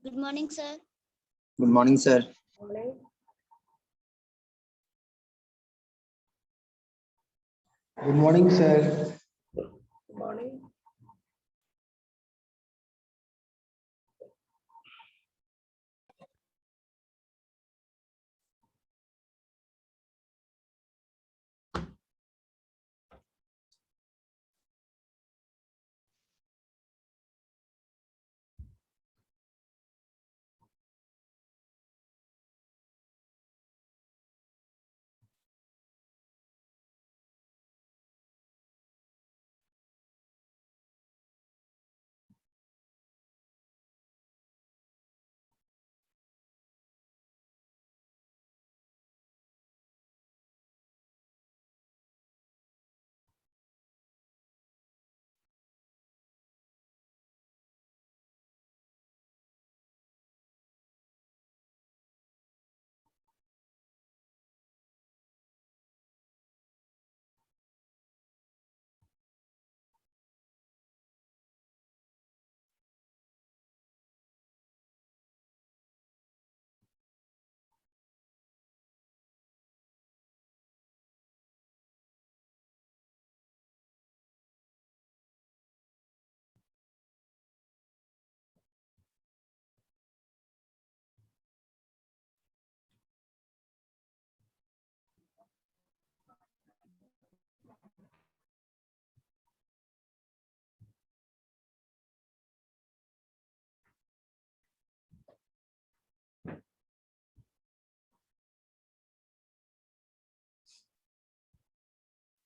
Good morning, sir. Good morning, sir. Morning. Good morning, sir. Good morning.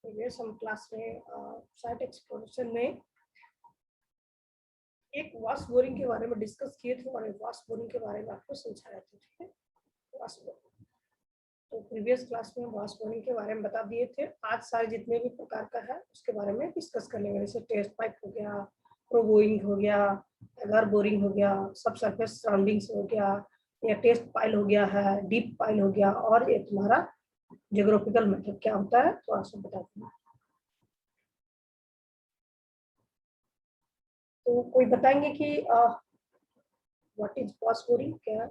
Previous हम class में site exploration में एक vast boring के बारे में डिस्कस किए थे और एक वास्ट बोरिंग के बारे में आपको समझाया था, ठीक है। वास्ट बोरिंग तो प्रीवियस क्लास में वास्ट बोरिंग के बारे में बता दिए थे। आज सारे जितने भी प्रकार का है उसके बारे में डिस्कस कर लेंगे, जैसे टेस्ट पाइप हो गया, प्रो बोरिंग हो गया, एगर बोरिंग हो गया, सब सरफेस सराउंडिंग्स हो गया, या टेस्ट पाइल हो गया है, डीप पाइल हो गया, और ये तुम्हारा ज्योग्राफिकल मेथड क्या होता है थोड़ा सा बता दूंगा। तो कोई बताएंगे कि व्हाट इज वास्ट बोरिंग, क्या है,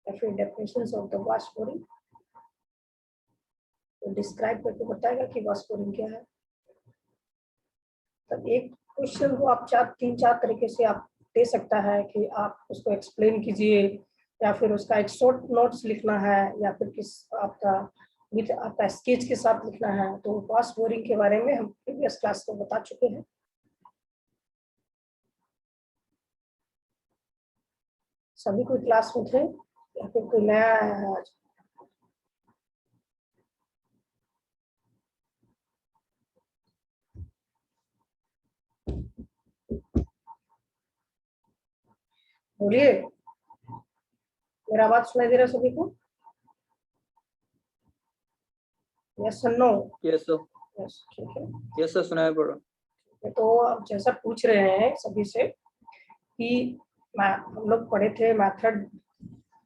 या फिर definitions of the vast boring, तो डिस्क्राइब करके बताएगा कि वास्ट बोरिंग क्या है। तब एक क्वेश्चन को आप तीन चार तरीके से आप दे सकता है कि आप उसको एक्सप्लेन कीजिए, या फिर उसका एक शॉर्ट नोट्स लिखना है, या फिर किस आपका विद आपका स्केच के साथ लिखना है। तो वास्ट बोरिंग के बारे में हम प्रीवियस क्लास में बता चुके हैं। सभी कोई क्लास में थे या फिर कोई नया आया है आज? बोलिए, मेरा आवाज सुनाई दे रहा है सभी को? यस और नो? Yes, sir. यस, ठीक है। Yes, sir. सुनाई पड़ रहा। तो अब जैसा पूछ रहे हैं सभी से कि हम लोग पढ़े थे मेथड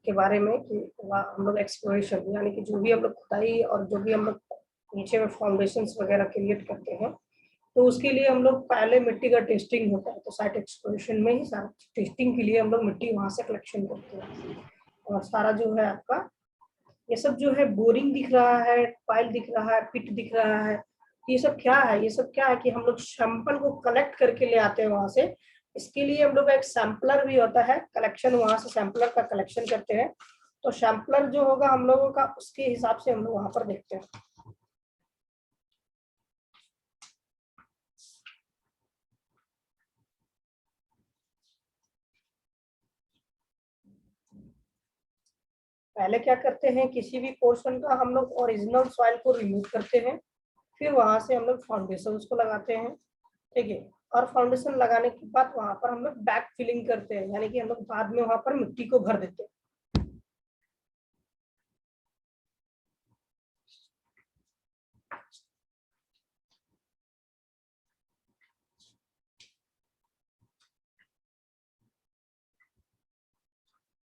के बारे में कि हम लोग एक्सप्लोरेशन यानी कि जो भी हम लोग खुदाई और जो भी हम लोग नीचे में फाउंडेशंस वगैरह क्रिएट करते हैं, तो उसके लिए हम लोग पहले मिट्टी का टेस्टिंग होता है। तो साइट एक्सप्लोरेशन में ही टेस्टिंग के लिए हम लोग मिट्टी वहां से कलेक्शन करते हैं, और सारा जो है आपका ये सब जो है बोरिंग दिख रहा है, पाइल दिख रहा है, पिट दिख रहा है, ये सब क्या है? ये सब क्या है कि हम लोग सैंपल को कलेक्ट करके ले आते हैं वहां से। इसके लिए हम लोग एक सैंपलर भी होता है, कलेक्शन वहां से सैंपलर का कलेक्शन करते हैं। तो सैंपलर जो होगा हम लोगों का, उसके हिसाब से हम लोग वहां पर देखते हैं। पहले क्या करते हैं, किसी भी पोर्शन का हम लोग ओरिजिनल सॉइल को रिमूव करते हैं, फिर वहां से हम लोग फाउंडेशन को लगाते हैं, ठीक है। और फाउंडेशन लगाने के बाद वहां पर हम लोग बैक फिलिंग करते हैं, यानी कि हम लोग बाद में वहां पर मिट्टी को भर देते हैं।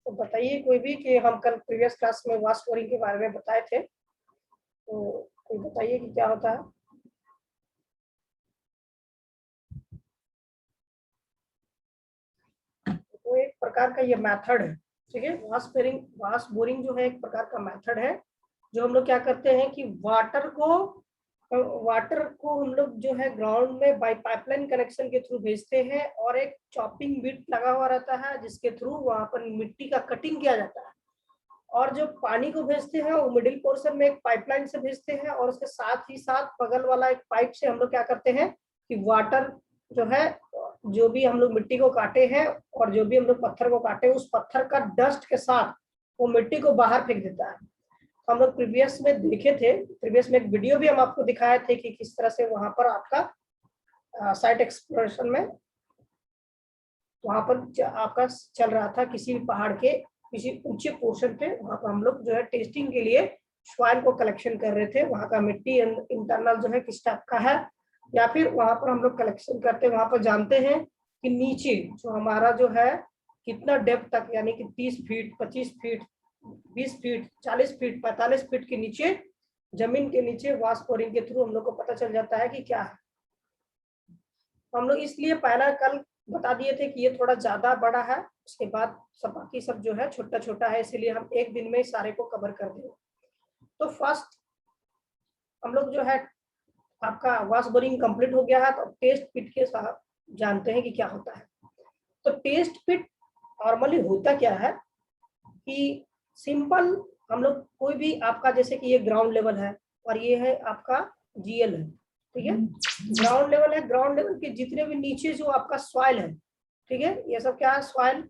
तो बताइए कोई भी कि हम कल प्रीवियस क्लास में वास्ट बोरिंग के बारे में बताए थे, तो कोई बताइए कि क्या होता है। प्रकार का ये मेथड है, ठीक है। वास बोरिंग जो है एक प्रकार का मेथड है जो हम लोग क्या करते हैं कि वाटर को हम लोग जो है ग्राउंड में बाय पाइपलाइन कनेक्शन के थ्रू भेजते हैं और एक चॉपिंग बिट लगा हुआ रहता है जिसके थ्रू वहां पर मिट्टी का कटिंग किया जाता है, और जो पानी को भेजते हैं वो मिडिल पोर्शन में एक पाइपलाइन से भेजते हैं और उसके साथ ही साथ बगल वाला एक पाइप से हम लोग क्या करते हैं कि वाटर जो है, जो भी हम लोग मिट्टी को काटे हैं और जो भी हम लोग पत्थर को काटे उस पत्थर का डस्ट के साथ वो मिट्टी को बाहर फेंक देता है। हम लोग प्रीवियस में एक वीडियो भी हम आपको दिखाए थे कि किस तरह से वहां पर आपका साइट एक्सप्लोरेशन में वहां पर आपका चल रहा था, किसी भी पहाड़ के किसी ऊंचे पोर्शन पे वहां पर हम लोग जो है टेस्टिंग के लिए सॉइल को कलेक्शन कर रहे थे, वहां का मिट्टी इंटरनल जो है किस टाइप का है, या फिर वहां पर हम लोग कलेक्शन करते हैं, वहां पर जानते हैं कि नीचे जो हमारा जो है कितना डेप्थ तक, यानी कि 30 feet 25 feet 20 feet 40 feet 45 feet के नीचे जमीन के नीचे वास बोरिंग के थ्रू हम लोग को पता चल जाता है कि क्या है। हम लोग इसलिए पहला कल बता दिए थे कि ये थोड़ा ज्यादा बड़ा है, उसके बाद सब बाकी सब जो है छोटा छोटा है, इसीलिए हम एक दिन में सारे को कवर कर देंगे। तो फर्स्ट हम लोग जो है आपका वास बोरिंग कंप्लीट हो गया है, तो टेस्ट पिट के साथ जानते हैं कि क्या होता है। तो टेस्ट पिट नॉर्मली होता क्या है कि सिंपल हम लोग कोई भी आपका, जैसे कि ये ग्राउंड लेवल है और ये है आपका जीएल है, ठीक है, ग्राउंड लेवल है, ग्राउंड लेवल के जितने भी नीचे जो आपका सॉइल है, ठीक है, ये सब क्या है सॉइल।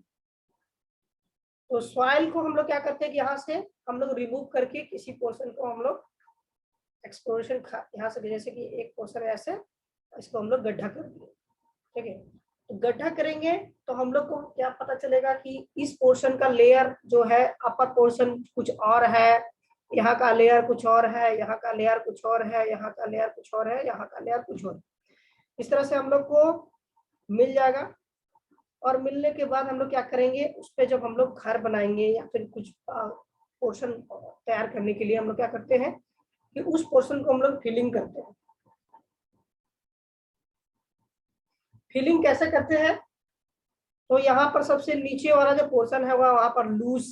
तो सॉइल को हम लोग क्या करते हैं कि यहाँ से हम लोग रिमूव करके किसी पोर्शन को हम लोग एक्सप्लोरेशन यहाँ से, जैसे कि एक पोर्शन ऐसे इसको हम लोग गड्ढा कर दिए, ठीक है। तो गड्ढा करेंगे तो हम लोग को क्या पता चलेगा कि इस पोर्शन का लेयर जो है अपर पोर्शन कुछ और है, यहाँ का लेयर कुछ और है, यहाँ का लेयर कुछ और है, यहाँ का लेयर कुछ और है, यहाँ का लेयर कुछ और। इस तरह से हम लोग को मिल जाएगा, और मिलने के बाद हम लोग क्या करेंगे, उस पर जब हम लोग घर बनाएंगे या फिर कुछ पोर्शन तैयार करने के लिए हम लोग क्या करते हैं कि उस पोर्शन को हम लोग फिलिंग करते हैं। फिलिंग कैसे करते हैं, तो यहाँ पर सबसे नीचे वाला जो पोर्शन है वहां पर लूज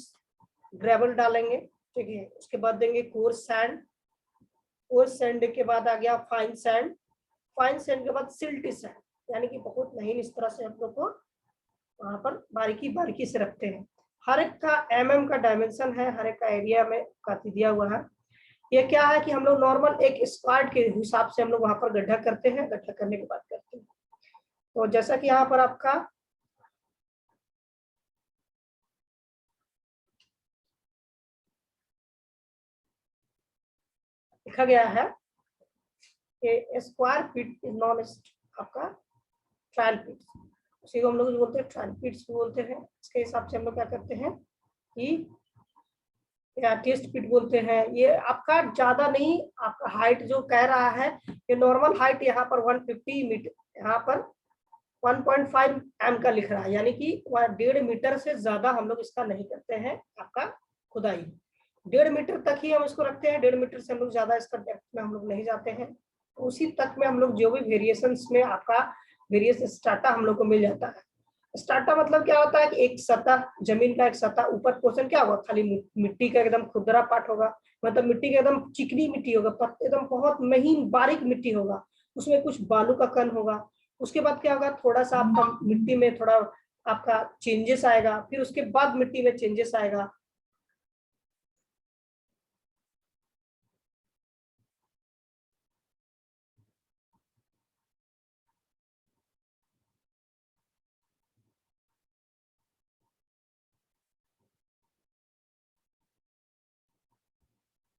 ग्रेवल डालेंगे, ठीक है, उसके बाद देंगे कोर्स सैंड, कोर्स सैंड के बाद आ गया फाइन सैंड, फाइन सैंड के बाद सिल्टी सैंड, यानी कि बहुत महीन। इस तरह से हम लोग को वहां पर बारीकी बारीकी से रखते हैं। हर एक का mm का डायमेंशन है, हर एक का एरिया में काफी दिया हुआ है। ये क्या है कि हम लोग नॉर्मल एक स्क्वायर के हिसाब से हम लोग वहां पर गड्ढा करते हैं, गड्ढा करने के बाद करते हैं। तो जैसा कि यहाँ पर आपका लिखा गया है कि स्क्वायर फीट इज नॉन आपका ट्रायल फीट, उसी को हम लोग बोलते हैं ट्रायल फीट्स बोलते हैं। इसके हिसाब से हम लोग क्या करते हैं कि या टेस्ट पिट बोलते हैं। ये आपका ज्यादा नहीं, आपका हाइट जो कह रहा है ये नॉर्मल हाइट यहाँ पर 150 मीटर, यहाँ पर 1.5 m का लिख रहा है, यानी कि 1.5 मीटर से ज्यादा हम लोग इसका नहीं करते हैं आपका खुदाई। 1.5 मीटर तक ही हम इसको रखते हैं, 1.5 मीटर से हम लोग ज्यादा इसका डेप्थ में हम लोग नहीं जाते हैं। तो उसी तक में हम लोग जो भी वेरिएशंस में आपका वेरियस स्टार्टा हम लोग को मिल जाता है। स्टार्टा मतलब क्या होता है कि एक सतह, जमीन का एक सतह, ऊपर पोर्शन क्या होगा, खाली मिट्टी का एकदम खुरदरा पार्ट होगा, मतलब मिट्टी का एकदम चिकनी मिट्टी होगा, एकदम बहुत महीन बारीक मिट्टी होगा, उसमें कुछ बालू का कण होगा। उसके बाद क्या होगा, थोड़ा सा आपका मिट्टी में थोड़ा आपका चेंजेस आएगा, फिर उसके बाद मिट्टी में चेंजेस आएगा।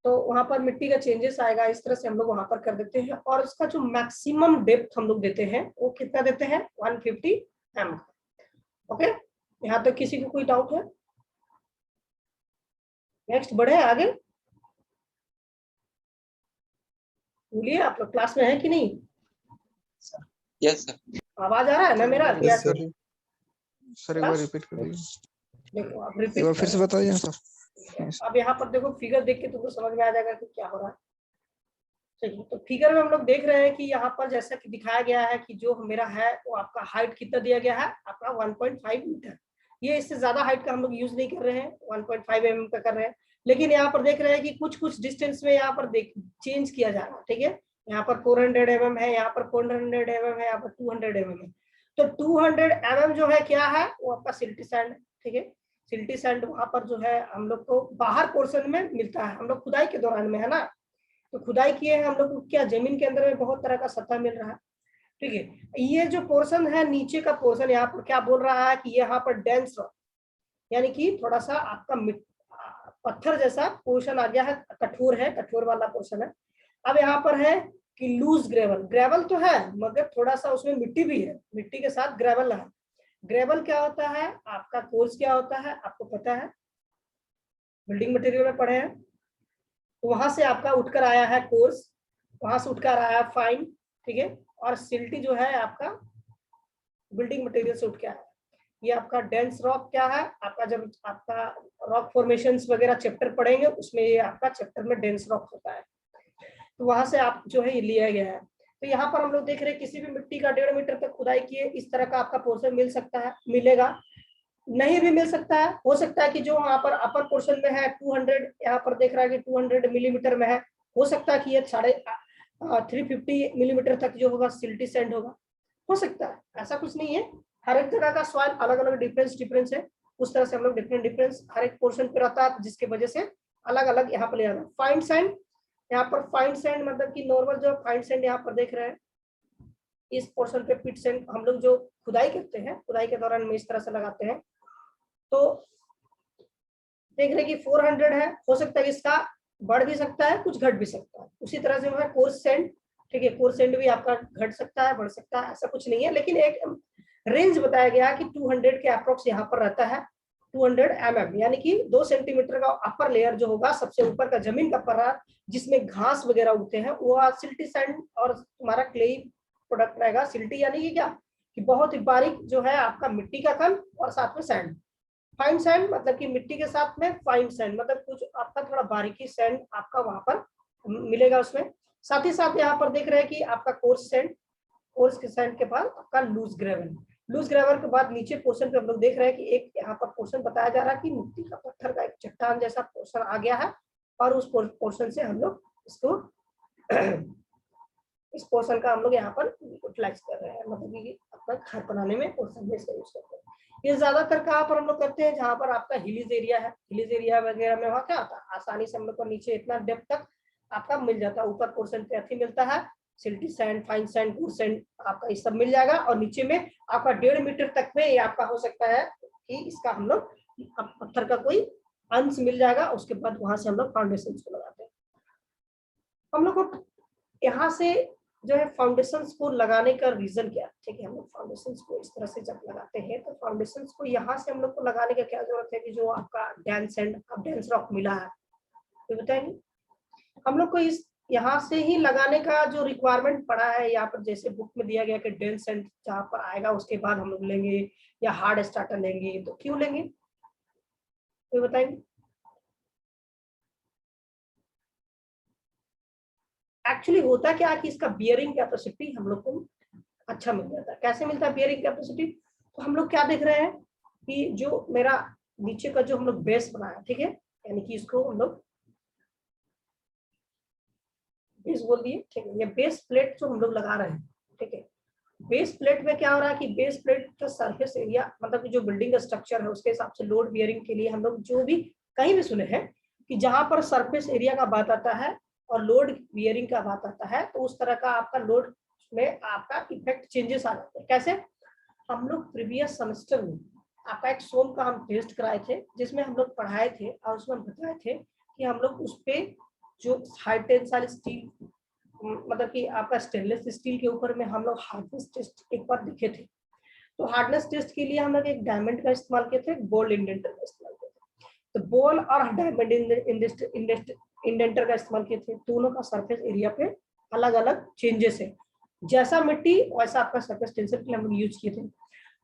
तो वहां पर मिट्टी का चेंजेस आएगा, इस तरह से हम लोग वहां पर कर देते हैं। और इसका जो मैक्सिमम डेप्थ हम लोग देते हैं वो कितना देते हैं, 150 m। ओके, यहाँ तक किसी को कोई डाउट है? नेक्स्ट बढ़े आगे, बोलिए, आप लोग क्लास में है कि नहीं? Yes sir. आवाज आ रहा है ना मेरा? Yes sir. सर एक बार रिपीट कर दीजिए। देखो आप एक बार फिर से बताइए सर। अब यहाँ पर देखो, फिगर देख के तुमको समझ में आ जाएगा कि क्या हो रहा है। चलिए, तो फिगर में हम लोग देख रहे हैं कि यहाँ पर जैसा कि दिखाया गया है कि जो मेरा है वो आपका हाइट कितना दिया गया है, आपका 1.5 मीटर। ये इससे ज्यादा हाइट का हम लोग यूज नहीं कर रहे हैं, 1.5 mm का कर रहे हैं। लेकिन यहाँ पर देख रहे हैं कि कुछ कुछ डिस्टेंस में यहाँ पर देख चेंज किया जा रहा है, ठीक है। यहाँ पर 400 mm है, यहाँ पर 400 mm है, यहाँ पर 200 mm है। तो 200 mm जो है क्या है, वो आपका सिल्टी सैंड है, ठीक है। सिल्टी सैंड वहां पर जो है हम लोग को बाहर पोर्शन में मिलता है, हम लोग खुदाई के दौरान में है ना, तो खुदाई किए हैं हम लोग को क्या जमीन के अंदर में बहुत तरह का सतह मिल रहा है, ठीक है। ये जो पोर्शन है नीचे का पोर्शन, यहाँ पर क्या बोल रहा है कि यहाँ पर डेंस रॉक, यानी कि थोड़ा सा आपका पत्थर जैसा पोर्शन आ गया है, कठोर है, कठोर वाला पोर्शन है। अब यहाँ पर है कि लूज ग्रेवल, ग्रेवल तो है मगर थोड़ा सा उसमें मिट्टी भी है, मिट्टी के साथ ग्रेवल है। ग्रेवल क्या होता है, आपका कोर्स क्या होता है आपको पता है, बिल्डिंग मटेरियल में पढ़े हैं। तो वहां से आपका उठकर आया है कोर्स, वहां से उठकर आया है फाइन, ठीक है। और सिल्टी जो है आपका बिल्डिंग मटेरियल से उठ के आया है। ये आपका डेंस रॉक क्या है, आपका जब आपका रॉक फॉर्मेशंस वगैरह चैप्टर पढ़ेंगे उसमें ये आपका चैप्टर में डेंस रॉक होता है, तो वहां से आप जो है ये लिया गया है। तो यहाँ पर हम लोग देख रहे हैं किसी भी मिट्टी का 1.5 मीटर तक खुदाई किए इस तरह का आपका पोर्शन मिल सकता है, मिलेगा, नहीं भी मिल सकता है। हो सकता है कि जो यहाँ पर अपर पोर्शन में है 200, यहाँ पर देख रहा है कि 200 मिलीमीटर में है, हो सकता है कि ये 350 मिलीमीटर तक जो होगा सिल्टी सैंड होगा, हो सकता है, ऐसा कुछ नहीं है। हर एक जगह का सॉइल अलग अलग डिफरेंस है, उस तरह से हम लोग डिफरेंस हर एक पोर्शन पे रहता है, जिसकी वजह से अलग अलग यहाँ पर ले जाना। फाइन सैंड, यहाँ पर फाइन सैंड मतलब कि नॉर्मल जो फाइन सैंड यहाँ पर देख रहे हैं इस पोर्शन पे पिट सैंड हम लोग जो खुदाई करते हैं, खुदाई के दौरान में इस तरह से लगाते हैं। तो देख रहे हैं कि 400 है, हो सकता है इसका बढ़ भी सकता है, कुछ घट भी सकता है। उसी तरह से है कोर्स सैंड, ठीक है, कोर्स सैंड भी आपका घट सकता है, बढ़ सकता है, ऐसा कुछ नहीं है, लेकिन एक रेंज बताया गया कि 200 के अप्रोक्स यहाँ पर रहता है, 200 mm, यानी कि 2 सेंटीमीटर का अपर लेयर जो होगा, सबसे ऊपर का जमीन का पर्रा जिसमें घास वगैरह उगते हैं, वो सिल्टी सैंड और तुम्हारा क्ले प्रोडक्ट रहेगा। सिल्टी यानी कि क्या कि बहुत ही बारीक जो है आपका मिट्टी का कण और साथ में सैंड। फाइन सैंड मतलब कि मिट्टी के साथ में फाइन सैंड मतलब कुछ आपका थोड़ा बारीकी सैंड आपका वहां पर मिलेगा उसमें। साथ ही साथ यहाँ पर देख रहे हैं कि आपका कोर्स सैंड, कोर्स के सैंड के बाद आपका लूज ग्रेवल, लूज ग्रेवल के बाद नीचे पोर्शन पे हम लोग देख रहे हैं कि एक यहाँ पर पोर्शन बताया जा रहा है कि मिट्टी का पत्थर का एक चट्टान जैसा पोर्शन आ गया है, और उस पोर्शन से हम लोग इसको इस पोर्शन का हम लोग यहाँ पर यूटिलाइज कर रहे हैं, मतलब कि अपना घर बनाने में पोर्शन में इसका यूज करते हैं। ये ज्यादातर कहाँ पर हम लोग करते हैं, जहाँ पर आपका हिलीज एरिया है, हिलीज एरिया वगैरह में वहाँ क्या होता है आसानी से हम लोग को नीचे इतना डेप्थ तक आपका मिल जाता है, ऊपर पोर्शन पे अथी मिलता है silty sand, fine sand, coarse sand आपका ये सब मिल जाएगा, और नीचे में आपका 1.5 मीटर तक में ये आपका हो सकता है कि इसका हम लोग पत्थर का कोई अंश मिल जाएगा। उसके बाद वहां से हम लोग फाउंडेशन को लगाते हैं। हम लोग को यहाँ से जो है फाउंडेशन को लगाने का रीजन क्या है, ठीक है, हम लोग फाउंडेशन को इस तरह से जब लगाते हैं तो फाउंडेशन को यहाँ से हम लोग को लगाने का क्या जरूरत है कि जो आपका डेंस सैंड डेंस रॉक मिला है, तो बताएंगे हम लोग को इस यहाँ से ही लगाने का जो रिक्वायरमेंट पड़ा है, यहाँ पर जैसे बुक में दिया गया कि डेंस सैंड जहाँ पर आएगा उसके बाद हम लोग लेंगे या हार्ड स्टार्टर लेंगे, तो क्यों लेंगे तो बताएंगे। एक्चुअली होता क्या कि इसका बियरिंग कैपेसिटी हम लोग को अच्छा मिल जाता है। कैसे मिलता है बियरिंग कैपेसिटी, तो हम लोग क्या देख रहे हैं कि जो मेरा नीचे का जो हम लोग बेस बनाया, ठीक है, यानी कि इसको हम लोग बेस बोल दिए, ठीक है, ये बेस प्लेट जो हम लोग लगा रहे हैं, ठीक है, बेस प्लेट में क्या हो रहा है कि बेस प्लेट का सरफेस एरिया मतलब कि जो बिल्डिंग का स्ट्रक्चर है उसके हिसाब से लोड बियरिंग के लिए हम लोग जो भी कहीं भी सुने हैं कि जहां पर सरफेस एरिया का बात आता है और लोड बियरिंग का बात आता है, तो उस तरह का आपका लोड में आपका इफेक्ट चेंजेस आ जाते हैं। कैसे, हम लोग प्रीवियस सेमेस्टर में आपका एक सोम का हम टेस्ट कराए थे, जिसमें हम लोग पढ़ाए थे और उसमें बताए थे कि हम लोग उस पे जो हाई टेंसाइल स्टील मतलब कि आपका स्टेनलेस स्टील के ऊपर में हम लोग हार्डनेस टेस्ट एक बार दिखे थे। तो हार्डनेस टेस्ट के लिए हम लोग एक डायमंड का इस्तेमाल किए थे, बॉल इंडेंटर का इस्तेमाल किए थे। तो बॉल और डायमंड इंडेंटर का इस्तेमाल किए थे, दोनों का सरफेस एरिया पे अलग अलग चेंजेस है, जैसा मिट्टी वैसा आपका सरफेस टेंसर के लिए हम लोग यूज किए थे।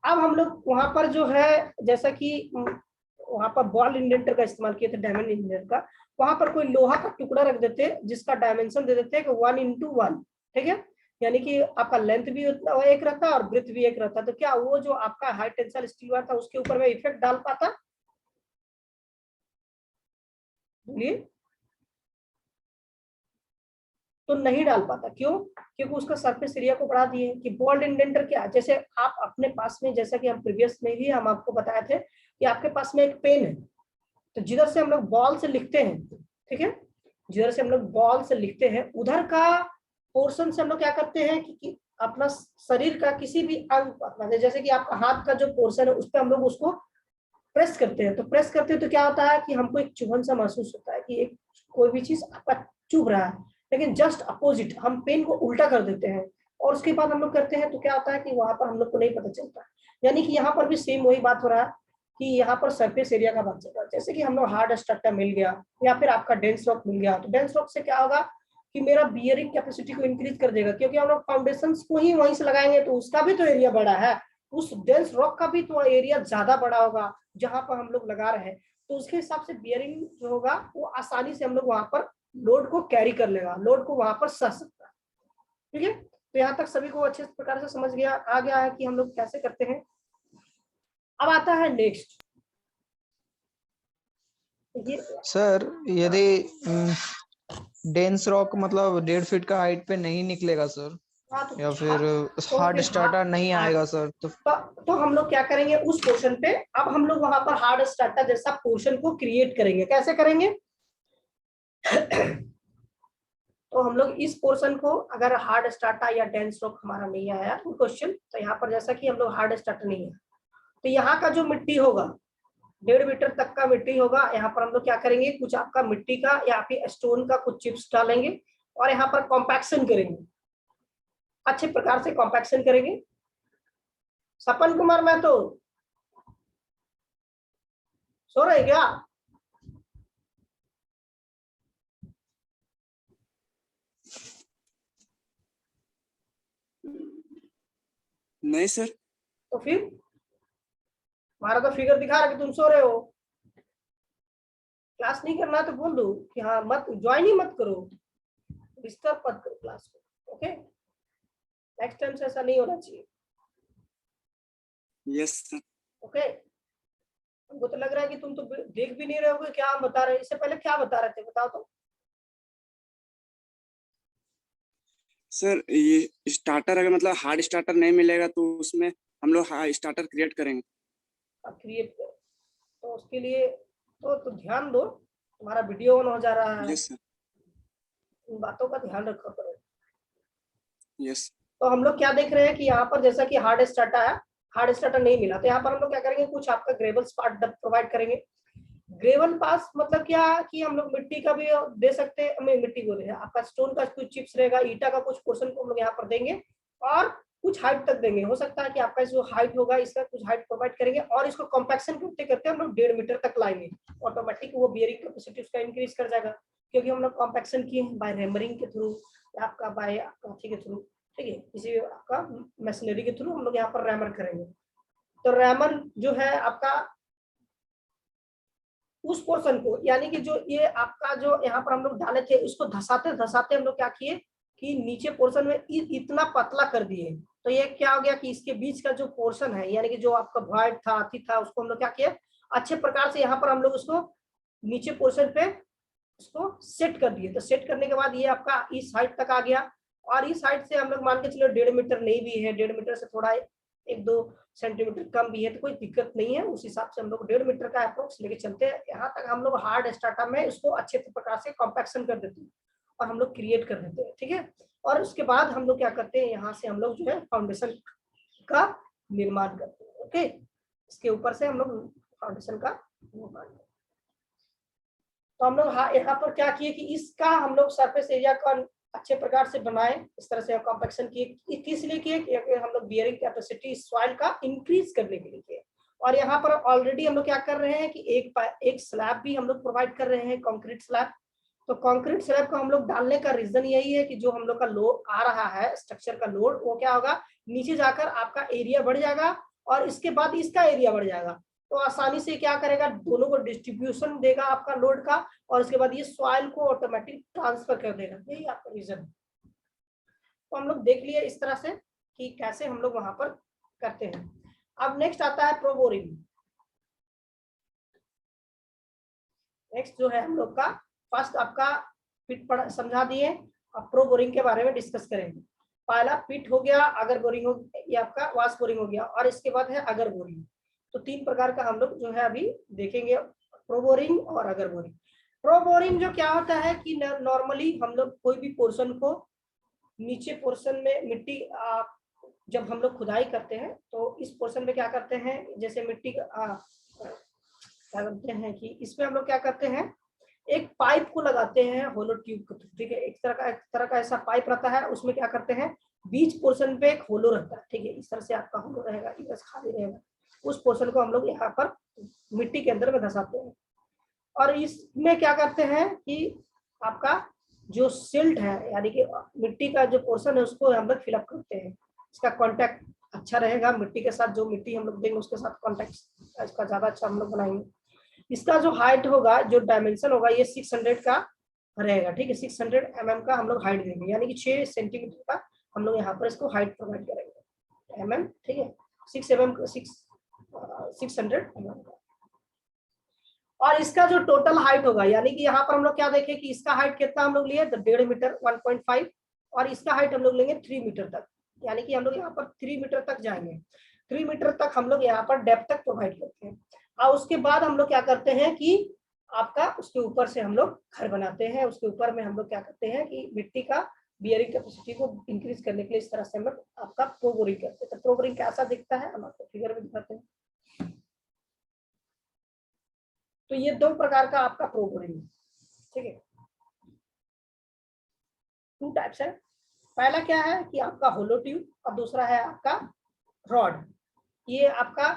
अब हम लोग वहां पर जो है जैसा कि वहां पर बॉल इंडेंटर का इस्तेमाल किए थे, डायमंड इंडेंटर का, वहां पर कोई लोहा का टुकड़ा रख देते जिसका डायमेंशन दे देते हैं कि 1:1, ठीक है, यानी कि आपका लेंथ भी उतना एक रहता है और ब्रेथ भी एक रहता है, तो क्या वो जो आपका हाई टेंसाइल स्टील वायर था उसके ऊपर में इफेक्ट डाल पाता? बोलिए। तो नहीं डाल पाता। क्यों? क्योंकि उसका सरफेस एरिया को बढ़ा दिए। कि बॉल्ड इंडेंटर क्या, जैसे आप अपने पास में, जैसा कि हम प्रीवियस में भी हम आपको बताए थे कि आपके पास में एक पेन है, तो जिधर से हम लोग बॉल से लिखते हैं, ठीक है, जिधर से हम लोग बॉल से लिखते हैं उधर का पोर्शन से हम लोग क्या करते हैं कि अपना शरीर का किसी भी अंग अपना, जैसे कि आपका हाथ का जो पोर्शन है उस पर हम लोग उसको प्रेस करते हैं, तो प्रेस करते हैं तो क्या होता है कि हमको एक चुभन सा महसूस होता है कि एक कोई भी चीज आपका चुभ रहा है। लेकिन जस्ट अपोजिट हम पेन को उल्टा कर देते हैं और उसके बाद हम लोग करते हैं तो क्या होता है कि वहां पर हम लोग को नहीं पता चलता। यानी कि यहाँ पर भी सेम वही बात हो रहा है कि यहाँ पर सरफेस एरिया का बात चल रहा है। जैसे कि हम लोग हार्ड स्ट्रक्चर मिल गया या फिर आपका डेंस रॉक मिल गया, तो डेंस रॉक से क्या होगा कि मेरा बियरिंग कैपेसिटी को इंक्रीज कर देगा, क्योंकि हम लोग फाउंडेशन को ही वहीं से लगाएंगे तो उसका भी तो एरिया बड़ा है, उस डेंस रॉक का भी तो एरिया ज्यादा बड़ा होगा जहां पर हम लोग लगा रहे हैं, तो उसके हिसाब से बियरिंग जो होगा वो आसानी से हम लोग वहां पर लोड को कैरी कर लेगा, लोड को वहां पर सह सकता है। ठीक है, तो यहाँ तक सभी को अच्छे प्रकार से समझ गया आ गया है कि हम लोग कैसे करते हैं। अब आता है नेक्स्ट। सर यदि डेंस रॉक मतलब 1.5 फीट का हाइट पे नहीं निकलेगा सर, या फिर हार्ड स्टार्टर नहीं आएगा सर, तो हम लोग क्या करेंगे उस पोर्शन पे, अब हम लोग वहां पर हार्ड स्टार्टर जैसा पोर्शन को क्रिएट करेंगे। कैसे करेंगे? तो हम लोग इस पोर्शन को, अगर हार्ड स्टार्टर या डेंस रॉक हमारा नहीं आया क्वेश्चन, तो यहाँ पर जैसा कि हम लोग हार्ड स्टार्टर नहीं है, तो यहाँ का जो मिट्टी होगा 1.5 मीटर तक का मिट्टी होगा, यहाँ पर हम लोग क्या करेंगे कुछ आपका मिट्टी का या फिर स्टोन का कुछ चिप्स डालेंगे और यहाँ पर कॉम्पैक्शन करेंगे, अच्छे प्रकार से कॉम्पैक्शन करेंगे। सपन कुमार महतो सो रहे क्या? नहीं सर। तो फिर हमारा तो फिगर दिखा रहा कि तुम सो रहे हो। क्लास नहीं करना तो बोल दो कि हाँ मत ज्वाइन ही मत करो, डिस्टर्ब मत करो क्लास को। ओके, नेक्स्ट टाइम से ऐसा नहीं होना चाहिए। Yes sir. ओके, हमको तो लग रहा है कि तुम तो देख भी नहीं रहे होगे क्या हम बता रहे हैं। इससे पहले क्या बता रहे थे बताओ तो। सर ये स्टार्टर अगर मतलब हार्ड स्टार्टर नहीं मिलेगा तो उसमें हम लोग स्टार्टर क्रिएट करेंगे। क्रिएट करो तो उसके लिए तो ध्यान दो, तुम्हारा वीडियो ऑन हो जा रहा है। Yes sir. इन बातों का ध्यान रखा करो। यस। तो हम लोग क्या देख रहे हैं कि यहाँ पर जैसा कि हार्ड स्टार्टर है, हार्ड स्टार्टर नहीं मिला, तो यहाँ पर हम लोग क्या करेंगे कुछ आपका ग्रेवल पार्ट प्रोवाइड करेंगे। ग्रेवल पास मतलब क्या कि हम लोग मिट्टी का भी दे सकते हैं, मिट्टी बोले हैं आपका स्टोन का कुछ चिप्स रहेगा, ईटा का कुछ पोर्शन को हम लोग यहाँ पर देंगे और कुछ हाइट तक देंगे। हो सकता है कि आपका जो हाइट होगा इसका कुछ हाइट प्रोवाइड करेंगे और इसको कॉम्पैक्शन करते करते हम लोग 1.5 मीटर तक लाएंगे। ऑटोमेटिक वो बियरिंग कैपेसिटी उसका इंक्रीज कर जाएगा, क्योंकि हम लोग कॉम्पैक्शन किए हैं बाय हैमरिंग के थ्रू या आपका बाय के थ्रू, ठीक है, किसी आपका मशीनरी के थ्रू हम लोग यहाँ पर रैमर करेंगे। तो रैमर जो है आपका उस पोर्शन को, यानी कि जो ये आपका जो यहाँ पर हम लोग डाले थे उसको धसाते धसाते हम लोग क्या किए कि नीचे पोर्शन में इतना पतला कर दिए। तो ये क्या हो गया कि इसके बीच का जो पोर्शन है यानी कि जो आपका वॉइड था अति था उसको हम लोग क्या किया अच्छे प्रकार से यहाँ पर हम लोग उसको नीचे पोर्शन पे उसको सेट कर दिए। तो सेट करने के बाद ये आपका इस हाइट तक आ गया और इस हाइट से हम लोग मान के चलो 1.5 मीटर नहीं भी है, 1.5 मीटर से थोड़ा 1-2 सेंटीमीटर कम भी है तो कोई दिक्कत नहीं है। उस हिसाब से हम लोग 1.5 मीटर का अप्रोक्स लेके चलते हैं। यहाँ तक हम लोग हार्ड स्टार्टर में इसको अच्छे प्रकार से कॉम्पैक्शन कर देते हैं और हम लोग क्रिएट कर देते हैं, ठीक है। और उसके बाद हम लोग क्या करते हैं यहाँ से हम लोग जो है फाउंडेशन का निर्माण करते हैं। ओके, इसके ऊपर से हम लोग फाउंडेशन का निर्माण करते हैं। तो हम लोग यहाँ पर क्या किए कि इसका हम लोग सरफेस एरिया का अच्छे प्रकार से बनाए, इस तरह से कॉम्पैक्शन किए। किस लिए किए कि हम लोग बियरिंग कैपेसिटी सॉइल का इंक्रीज करने के लिए किए। और यहाँ पर ऑलरेडी हम लोग क्या कर रहे हैं कि एक स्लैब भी हम लोग प्रोवाइड कर रहे हैं, कंक्रीट स्लैब। तो कंक्रीट स्लैब को हम लोग डालने का रीजन यही है कि जो हम लोग का लोड आ रहा है स्ट्रक्चर का लोड वो क्या होगा नीचे जाकर आपका एरिया बढ़ जाएगा और इसके बाद इसका एरिया बढ़ जाएगा। तो आसानी से क्या करेगा दोनों को डिस्ट्रीब्यूशन देगा आपका लोड का और उसके बाद ये सॉइल को ऑटोमेटिक ट्रांसफर कर देगा। यही आपका रीजन है। तो हम लोग देख लिए इस तरह से कि कैसे हम लोग वहां पर करते हैं। अब नेक्स्ट आता है प्रो बोरिंग। नेक्स्ट जो है हम लोग का फर्स्ट आपका पिट पढ़ा समझा दिए, अब प्रो बोरिंग के बारे में डिस्कस करेंगे। पहला पिट हो गया, अगर बोरिंग हो, ये आपका वाश बोरिंग हो गया, और इसके बाद है अगर बोरिंग। तो तीन प्रकार का हम लोग जो है अभी देखेंगे, प्रो बोरिंग और अगर बोरिंग। प्रो बोरिंग जो क्या होता है कि नॉर्मली हम लोग कोई भी पोर्शन को नीचे पोर्शन में मिट्टी जब हम लोग खुदाई करते हैं तो इस पोर्शन में क्या करते हैं, जैसे मिट्टी क्या करते हैं कि इसमें हम लोग क्या करते हैं, एक पाइप को लगाते हैं होलो ट्यूब को, ठीक है, एक तरह का ऐसा पाइप रहता है, उसमें क्या करते हैं बीच पोर्शन पे एक होलो रहता है, ठीक है, इस तरह से आपका होलो रहेगा, इधर खाली रहेगा, उस पोर्शन को हम लोग यहाँ पर मिट्टी के अंदर में धंसाते हैं। और इसमें क्या करते हैं कि आपका जो सिल्ट है यानी कि मिट्टी का जो पोर्शन है उसको हम लोग फिलअप करते हैं, इसका कांटेक्ट अच्छा रहेगा मिट्टी के साथ, जो मिट्टी हम लोग देंगे उसके साथ कांटेक्ट इसका ज्यादा अच्छा हम लोग बनाएंगे। इसका जो हाइट होगा, जो डायमेंशन होगा, ये 600 का रहेगा, ठीक है, 600 mm का हम लोग हाइट देंगे, यानी कि 6 सेंटीमीटर का हम लोग यहाँ पर इसको हाइट प्रोवाइड करेंगे, mm, ठीक है, 600 mm का। और इसका जो टोटल हाइट होगा, यानी कि यहाँ पर हम लोग क्या देखें कि इसका हाइट कितना हम लोग लिए, 1.5 मीटर 1.5, और इसका हाइट हम लोग लेंगे 3 मीटर तक, यानी कि हम लोग यहाँ पर 3 मीटर तक जाएंगे, 3 मीटर तक हम लोग यहाँ पर डेप्थ तक प्रोवाइड करते हैं। और उसके बाद हम लोग क्या करते हैं कि आपका उसके ऊपर से हम लोग घर बनाते हैं, उसके ऊपर में हम लोग क्या करते हैं कि मिट्टी का बियरिंग कैपेसिटी को इंक्रीज करने के लिए इस तरह से हम लोग आपका प्रो बोरिंग करते हैं। तो प्रो बोरिंग कैसा दिखता है हम आपको फिगर में दिखाते हैं। तो ये दो प्रकार का आपका प्रो बोरिंग है, ठीक है, 2 टाइप्स है। पहला क्या है कि आपका होलो ट्यूब, और दूसरा है आपका रॉड। ये आपका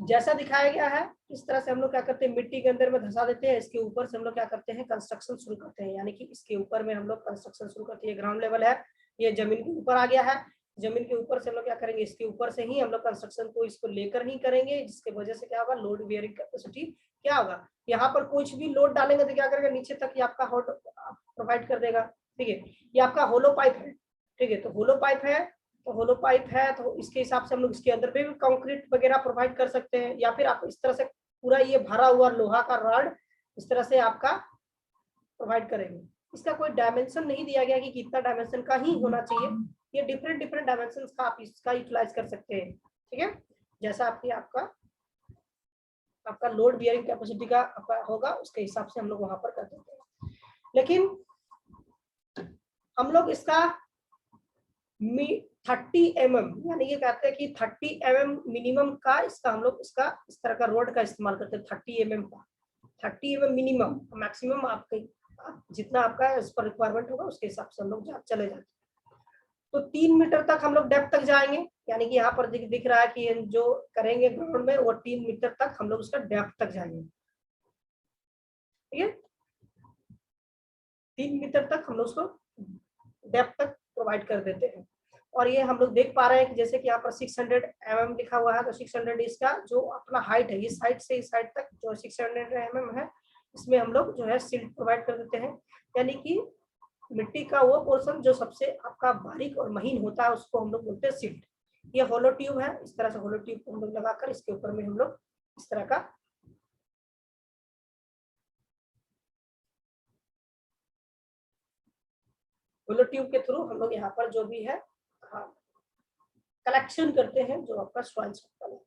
जैसा दिखाया गया है इस तरह से हम लोग क्या करते हैं, मिट्टी के अंदर में धंसा देते हैं, इसके ऊपर से हम लोग क्या करते हैं कंस्ट्रक्शन शुरू करते हैं, यानी कि इसके ऊपर में हम लोग कंस्ट्रक्शन शुरू करते हैं। ग्राउंड लेवल है, ये जमीन के ऊपर आ गया है, जमीन के ऊपर से हम लोग क्या करेंगे, इसके ऊपर से ही हम लोग कंस्ट्रक्शन को इसको लेकर ही करेंगे, जिसके वजह से क्या होगा, लोड बियरिंग कैपेसिटी क्या होगा, यहाँ पर कुछ भी लोड डालेंगे तो क्या करेगा, नीचे तक ये आपका हॉट प्रोवाइड कर देगा, ठीक है। ये आपका होलो पाइप है, ठीक है, तो होलो पाइप है, तो होलो पाइप है तो इसके हिसाब से हम लोग इसके अंदर भी कंक्रीट वगैरह प्रोवाइड कर सकते हैं, या फिर आप इस तरह से पूरा ये भरा हुआ लोहा का रॉड इस तरह से आपका प्रोवाइड करेंगे। इसका कोई डायमेंशन नहीं दिया गया कि कितना डायमेंशन का ही होना चाहिए, ये डिफरेंट डायमेंशन का आप इसका यूटिलाइज कर सकते हैं, ठीक है, जैसा आपका लोड बियरिंग कैपेसिटी का आपका होगा उसके हिसाब से हम लोग वहां पर कर देते हैं। लेकिन हम लोग इसका 30 mm यानी ये कहते हैं कि 30 mm मिनिमम का इसका हम लोग इसका इस तरह का रोड का इस्तेमाल करते हैं, 30 mm का, 30 mm मिनिमम, मैक्सिमम आपके जितना आपका इस पर रिक्वायरमेंट होगा उसके हिसाब से हम लोग चले जाते हैं। तो 3 मीटर तक हम लोग डेप्थ तक जाएंगे, यानी कि यहाँ पर दिख रहा है कि जो करेंगे ग्राउंड में वो 3 मीटर तक हम लोग उसका डेप्थ तक जाएंगे, ठीक है, 3 मीटर तक हम लोग उसको डेप्थ तक प्रोवाइड कर देते हैं। और ये हम लोग देख पा रहे हैं कि जैसे कि यहाँ पर 600 mm लिखा हुआ है, तो 600 इसका जो अपना हाइट है, इस हाइट से इस हाइट तक जो 600 mm है, इसमें हम लोग जो है सिल्ट प्रोवाइड कर देते हैं, यानी कि मिट्टी का वो पोर्शन जो सबसे आपका बारीक और महीन होता है उसको हम लोग बोलते हैं सिल्ट। ये होलो ट्यूब है, इस तरह से होलो ट्यूब को हम लोग लगाकर इसके ऊपर में हम लोग इस तरह का होलो ट्यूब के थ्रू हम लोग यहाँ पर जो भी है कलेक्शन करते हैं जो आपका सॉइल सैंपल है।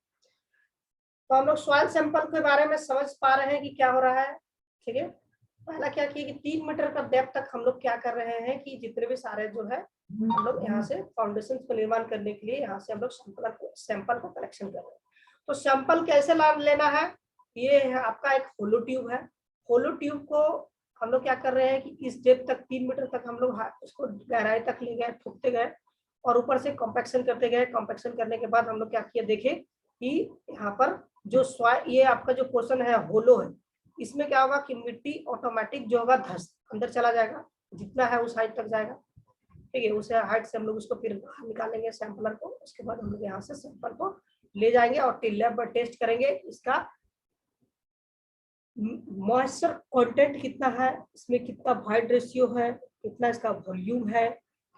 तो हम लोग सॉइल सैंपल के बारे में समझ पा रहे हैं कि क्या हो रहा है, ठीक है। पहला क्या किया कि 3 मीटर का डेप्थ तक हम लोग क्या कर रहे हैं कि जितने भी सारे जो है हम लोग यहाँ से फाउंडेशन को निर्माण करने के लिए यहाँ से हम लोग सैंपल को कलेक्शन कर रहे हैं। तो सैंपल कैसे लेना है, ये है आपका एक होलो ट्यूब है, होलो ट्यूब को हम लोग क्या कर रहे हैं कि इस डेप्थ तक 3 मीटर तक हम लोग उसको गहराई तक ले गए, ठोकते गए और ऊपर से कॉम्पैक्शन करते गए। कॉम्पैक्शन करने के बाद हम लोग क्या किया, देखे कि यहाँ पर जो ये आपका जो पोर्शन है होलो है, इसमें क्या होगा कि मिट्टी ऑटोमेटिक जो होगा धस अंदर चला जाएगा, जितना है उस हाइट तक जाएगा, ठीक है। उस हाइट से हम लोग उसको फिर बाहर निकालेंगे सैंपलर को, उसके बाद हम लोग यहाँ से सैंपल को ले जाएंगे और लैब पर टेस्ट करेंगे, इसका मॉइस्चर कंटेंट कितना है, इसमें कितना वाइड रेशियो है, कितना इसका वॉल्यूम है,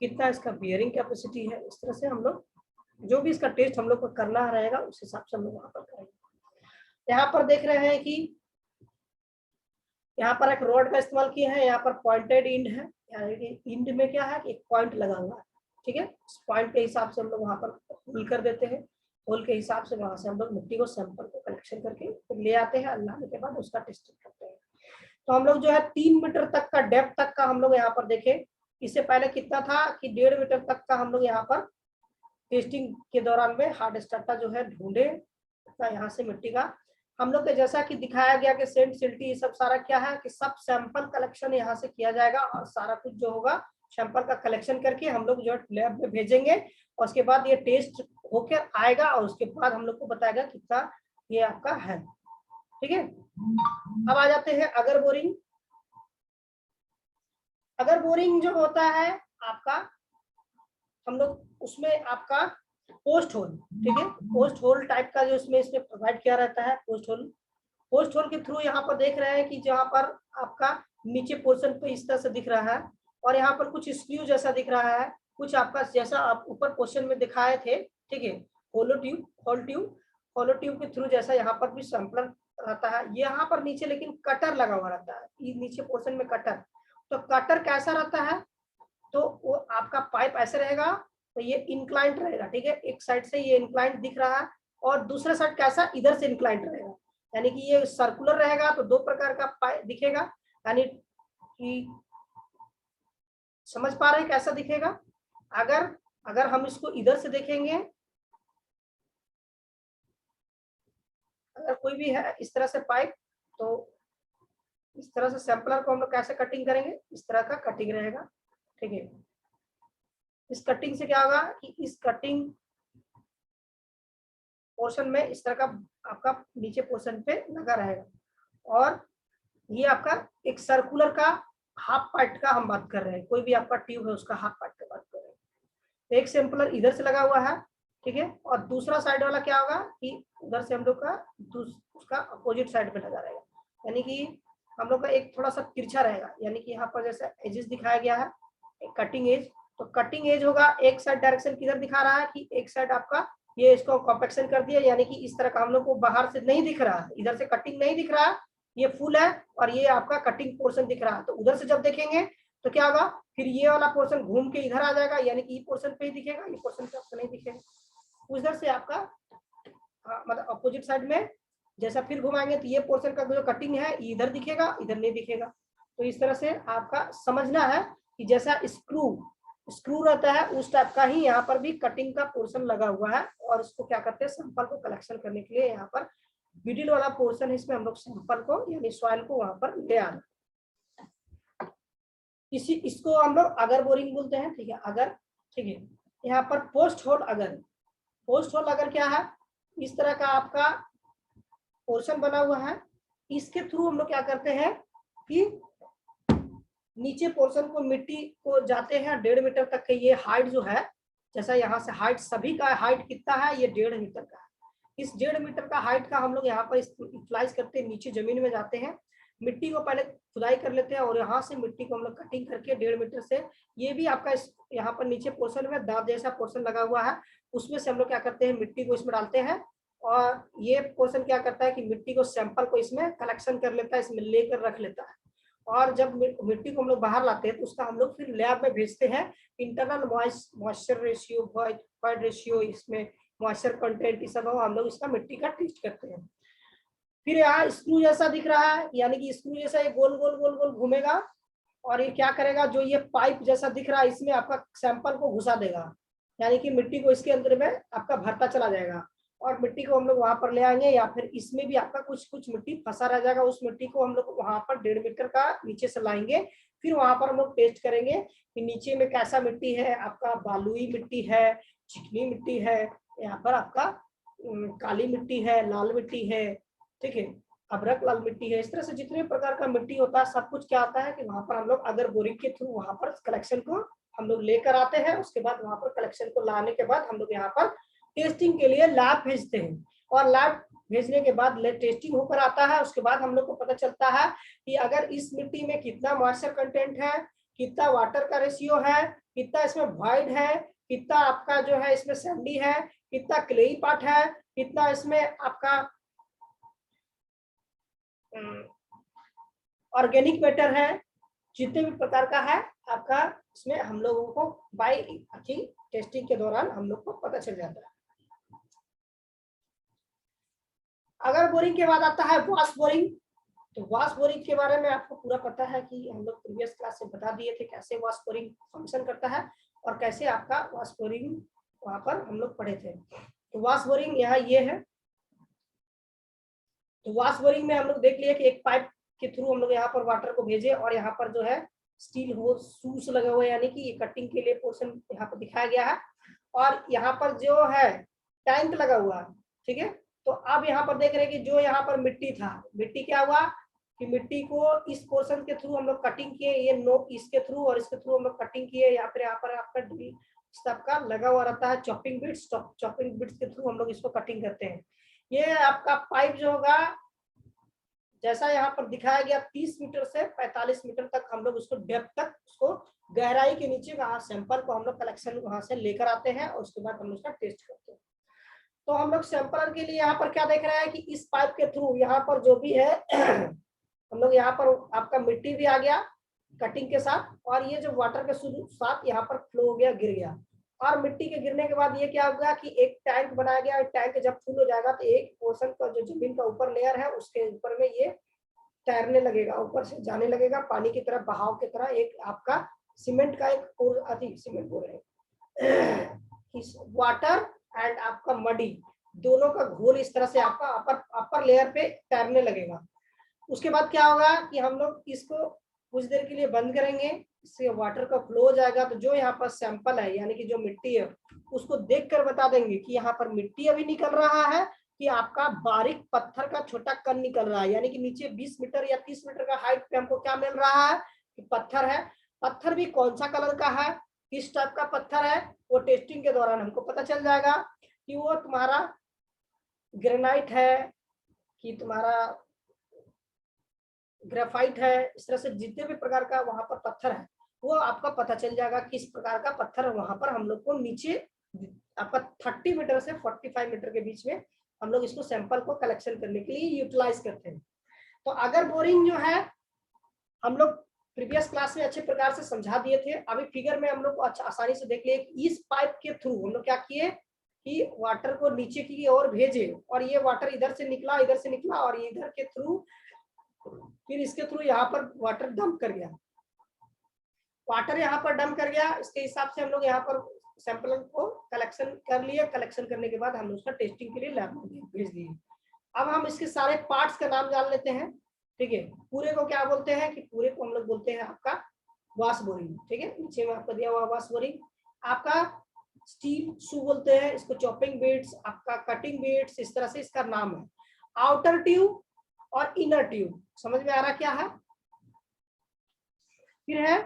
कितना इसका बियरिंग कैपेसिटी है। इस तरह से हम लोग जो भी इसका टेस्ट हम लोग को करना रहेगा उस हिसाब से हम लोग वहां पर करेंगे। यहाँ पर देख रहे हैं कि यहाँ पर एक रॉड का इस्तेमाल किया है, यहाँ पर पॉइंटेड इंड है, यानी कि इंड में क्या है कि एक पॉइंट लगा हुआ है, ठीक है। इस पॉइंट के हिसाब से हम लोग वहां पर होल कर देते हैं, होल के हिसाब से वहां से हम लोग मिट्टी को सैंपल को कलेक्शन करके फिर ले आते हैं, लाने के बाद उसका टेस्टिंग करते हैं। तो हम लोग जो है 3 मीटर तक का डेप्थ तक का हम लोग यहाँ पर देखें, इससे पहले कितना था कि 1.5 मीटर तक का हम लोग यहाँ पर टेस्टिंग के दौरान में हार्ड स्टार्टा जो है ढूंढे, यहाँ से मिट्टी का हम लोग के जैसा कि दिखाया गया कि सेंट सिल्टी ये सब सारा क्या है कि सब सैंपल कलेक्शन यहाँ से किया जाएगा और सारा कुछ जो होगा सैंपल का कलेक्शन करके हम लोग जो लैब में भेजेंगे और उसके बाद ये टेस्ट होकर आएगा और उसके बाद हम लोग को बताएगा कितना ये आपका है, ठीक है। अब आ जाते हैं अगर बोरिंग। अगर बोरिंग जो होता है आपका हम लोग उसमें आपका पोस्ट होल, ठीक है, पोस्ट होल टाइप का जो इसमें प्रोवाइड किया रहता है पोस्ट होल। पोस्ट होल के थ्रू यहाँ पर देख रहे हैं कि जहाँ पर आपका नीचे पोर्शन पे इस तरह से दिख रहा है और यहाँ पर कुछ स्क्रू जैसा दिख रहा है, कुछ आपका जैसा आप ऊपर पोर्शन में दिखाए थे, ठीक है, होलो ट्यूब के थ्रू जैसा यहाँ पर भी सैंपलर रहता है। यहाँ पर नीचे लेकिन कटर लगा हुआ रहता है, नीचे पोर्शन में कटर। तो कटर कैसा रहता है, तो वो आपका पाइप ऐसे रहेगा, तो ये इंक्लाइंट रहेगा, ठीक है, एक साइड से ये इंक्लाइंट दिख रहा है और दूसरा साइड कैसा इधर से इंक्लाइंट रहेगा, यानी कि ये सर्कुलर रहेगा। तो 2 प्रकार का पाइप दिखेगा, यानी कि समझ पा रहे हैं कैसा दिखेगा। अगर हम इसको इधर से देखेंगे, अगर कोई भी है इस तरह से पाइप, तो इस तरह से सैंपलर को हम लोग कैसे कटिंग करेंगे, इस तरह का कटिंग रहेगा, ठीक है। इस कटिंग से क्या होगा कि इस कटिंग पोर्शन में इस तरह का आपका नीचे पोर्शन पे लगा रहेगा और ये आपका एक सर्कुलर का हाफ पार्ट का हम बात कर रहे हैं, कोई भी आपका ट्यूब है उसका हाफ पार्ट का बात कर रहे हैं। एक सैंपलर इधर से लगा हुआ है, ठीक है, और दूसरा साइड वाला क्या होगा कि उधर से हम लोग का उसका अपोजिट साइड पे लगा रहेगा, यानी कि हम लोग का एक थोड़ा सा तिरछा रहेगा, यानी कि यहाँ पर जैसे एजेस दिखाया गया है एक कटिंग एज, तो कटिंग एज होगा एक साइड डायरेक्शन किधर दिखा रहा है कि एक साइड आपका ये इसको कॉम्पैक्शन कर दिया, यानी कि इस तरह का हम लोग को बाहर से नहीं दिख रहा है, इधर से कटिंग नहीं दिख रहा है, ये फुल है और ये आपका कटिंग पोर्शन दिख रहा है। तो उधर से जब देखेंगे तो क्या होगा, फिर ये वाला पोर्शन घूम के इधर आ जाएगा, यानी कि ये पोर्शन पे ही दिखेगा, ये पोर्शन पे आपको नहीं दिखेगा। उधर से आपका मतलब अपोजिट साइड में जैसा फिर घुमाएंगे तो ये पोर्शन का जो कटिंग है इधर दिखेगा, इधर नहीं दिखेगा। तो इस तरह से आपका समझना है कि जैसा स्क्रू रहता है उस टाइप का ही यहाँ पर भी कटिंग का पोर्शन लगा हुआ है और इसको क्या करते हैं सैंपल को कलेक्शन करने के लिए यहाँ पर मिडिल वाला पोर्शन है, इसमें हम लोग सैंपल को यानी सॉइल को वहां पर ले आ रहे हैं। इसको हम लोग अगर बोरिंग बोलते हैं, ठीक है, अगर, ठीक है। यहाँ पर पोस्ट होल अगर क्या है, इस तरह का आपका पोर्शन बना हुआ है, इसके थ्रू हम लोग क्या करते हैं कि नीचे पोर्शन को मिट्टी को जाते हैं 1.5 मीटर तक के, ये हाइट जो है जैसा यहाँ से हाइट सभी का हाइट कितना है, ये 1.5 मीटर का है। इस 1.5 मीटर का हाइट का हम लोग यहाँ पर यूटिलाइज करते हैं, नीचे जमीन में जाते हैं, मिट्टी को पहले खुदाई कर लेते हैं और यहाँ से मिट्टी को हम लोग कटिंग करके 1.5 मीटर से, ये भी आपका यहाँ पर नीचे पोर्शन में दांत जैसा पोर्शन लगा हुआ है, उसमें से हम लोग क्या करते हैं मिट्टी को इसमें डालते हैं और ये पोर्शन क्या करता है कि मिट्टी को सैंपल को इसमें कलेक्शन कर लेता है, इसमें लेकर रख लेता है और जब मिट्टी को हम लोग बाहर लाते हैं तो उसका हम लोग फिर लैब में भेजते हैं। Internal moisture ratio, void ratio, इसमें मॉइस्चर कंटेंट, इस सब हम लोग इसका मिट्टी का टेस्ट करते हैं। फिर यहाँ स्क्रू जैसा दिख रहा है, यानी कि स्क्रू जैसा ये गोल गोल गोल गोल घूमेगा और ये क्या करेगा, जो ये पाइप जैसा दिख रहा है इसमें आपका सैंपल को घुसा देगा, यानी कि मिट्टी को इसके अंदर में आपका भरता चला जाएगा और मिट्टी को हम लोग वहां पर ले आएंगे या फिर इसमें भी आपका कुछ मिट्टी फंसा रह जाएगा, उस मिट्टी को हम लोग वहां पर 1.5 मीटर का नीचे से लाएंगे। फिर वहां पर हम लोग टेस्ट करेंगे कि नीचे में कैसा मिट्टी है, आपका बालुई मिट्टी है, चिकनी मिट्टी है, यहाँ पर आपका काली मिट्टी है, लाल मिट्टी है, ठीक है, अभ्रक लाल मिट्टी है। इस तरह से जितने प्रकार का मिट्टी होता है सब कुछ क्या आता है कि वहां पर हम लोग अगर बोरिंग के थ्रू वहां पर कलेक्शन को हम लोग लेकर आते हैं, उसके बाद वहां पर कलेक्शन को लाने के बाद हम लोग यहाँ पर टेस्टिंग के लिए लैब भेजते हैं और लैब भेजने के बाद टेस्टिंग होकर आता है। उसके बाद हम लोग को पता चलता है कि अगर इस मिट्टी में कितना मॉइस्चर कंटेंट है, कितना वाटर का रेशियो है, कितना इसमें वॉइड है, कितना आपका जो है इसमें सैंडी है, कितना क्लेई पार्ट है, कितना इसमें आपका ऑर्गेनिक मैटर है, जितने भी प्रकार का है आपका इसमें हम लोगों को बाय टेस्टिंग के दौरान हम लोग को पता चल जाता है। अगर बोरिंग के बाद आता है वॉश बोरिंग, तो वॉश बोरिंग के बारे में आपको पूरा पता है कि हम लोग प्रीवियस क्लास में बता दिए थे कैसे वॉश बोरिंग फंक्शन करता है और कैसे आपका वॉश बोरिंग वहां पर हम लोग पढ़े थे। तो वॉश बोरिंग यहाँ ये है। तो वॉश बोरिंग में हम लोग देख लिए कि एक पाइप के थ्रू हम लोग यहाँ पर वाटर को भेजे और यहाँ पर जो है स्टील होल शूज लगे हुए, यानी कि ये कटिंग के लिए पोर्शन यहाँ पर दिखाया गया है और यहाँ पर जो है टैंक लगा हुआ है। ठीक है, तो अब यहाँ पर देख रहे हैं कि जो यहाँ पर मिट्टी था, मिट्टी क्या हुआ कि मिट्टी को इस पोर्शन के थ्रू हम लोग कटिंग किए, ये नो इसके थ्रू और इसके थ्रू हम लोग कटिंग किए, या फिर यहाँ पर आपका ड्रिल सबका लगा हुआ रहता है चॉपिंग बिट्स, चॉपिंग बिट्स के थ्रू हम लोग इसको कटिंग करते हैं। ये आपका पाइप जो होगा जैसा यहाँ पर दिखाया गया 30 मीटर से 45 मीटर तक हम लोग उसको डेप्थ तक उसको गहराई के नीचे का सैंपल को हम लोग कलेक्शन वहां से लेकर आते हैं और उसके बाद हम उसका टेस्ट करते हैं। तो हम लोग सैंपलर के लिए यहाँ पर क्या देख रहे हैं कि इस पाइप के थ्रू यहाँ पर जो भी है हम लोग यहाँ पर आपका मिट्टी भी आ गया कटिंग के साथ और ये जो वाटर के साथ यहाँ पर फ्लो हो गया, गिर गया। और मिट्टी के गिरने के बाद ये क्या होगा कि एक टैंक बनाया गया, टैंक जब फुल हो जाएगा तो एक पोर्शन का जो जमीन का ऊपर लेयर है उसके ऊपर में ये तैरने लगेगा, ऊपर से जाने लगेगा पानी की तरह, बहाव की तरह। एक आपका सीमेंट का एक अधिक सीमेंट बोल रहे हैं वाटर एंड आपका मडी दोनों का घोल इस तरह से आपका अपर लेयर पे तैरने लगेगा। उसके बाद क्या होगा कि हम लोग इसको कुछ देर के लिए बंद करेंगे, इससे वाटर का फ्लो हो जाएगा। तो जो यहाँ पर सैंपल है यानी कि जो मिट्टी है उसको देखकर बता देंगे कि यहाँ पर मिट्टी अभी निकल रहा है कि आपका बारीक पत्थर का छोटा कण निकल रहा है, यानी कि नीचे 20 मीटर या 30 मीटर का हाइट पे हमको क्या मिल रहा है कि पत्थर है। पत्थर भी कौन सा कलर का है, किस टाइप का पत्थर है, वो टेस्टिंग के दौरान हमको पता चल जाएगा कि वो तुम्हारा ग्रेनाइट है कि तुम्हारा ग्रेफाइट है। इस तरह से जितने भी प्रकार का वहां पर पत्थर है वो आपका पता चल जाएगा किस प्रकार का पत्थर वहां पर हम लोग को नीचे आपका 30 मीटर से 45 मीटर के बीच में हम लोग इसको सैंपल को कलेक्शन करने के लिए यूटिलाइज करते हैं। तो अगर बोरिंग जो है हम लोग प्रीवियस क्लास में अच्छे प्रकार से समझा दिए थे, अभी फिगर में हम लोग को अच्छा आसानी से देख लिए इस पाइप के थ्रू हम लोग क्या किए कि वाटर को नीचे की ओर भेजे और ये वाटर इधर से निकला और इधर के थ्रू फिर इसके थ्रू यहाँ पर वाटर डंप कर गया। वाटर यहाँ पर डंप कर गया, इसके हिसाब से हम लोग यहाँ पर सैंपल को कलेक्शन कर लिए। कलेक्शन करने के बाद हम उसका टेस्टिंग के लिए लैब में भेज दिए। अब हम इसके सारे पार्ट्स का नाम जान लेते हैं। ठीक है, पूरे को क्या बोलते हैं कि पूरे को हम लोग बोलते हैं आपका वॉश बोरिंग। ठीक है, नीचे में आपको दिया हुआ वॉश बोरिंग। आपका स्टील शू बोलते हैं इसको, चॉपिंग बिट्स, आपका कटिंग बिट्स, इस तरह से इसका नाम है। आउटर ट्यूब और इनर ट्यूब समझ में आ रहा क्या है। फिर है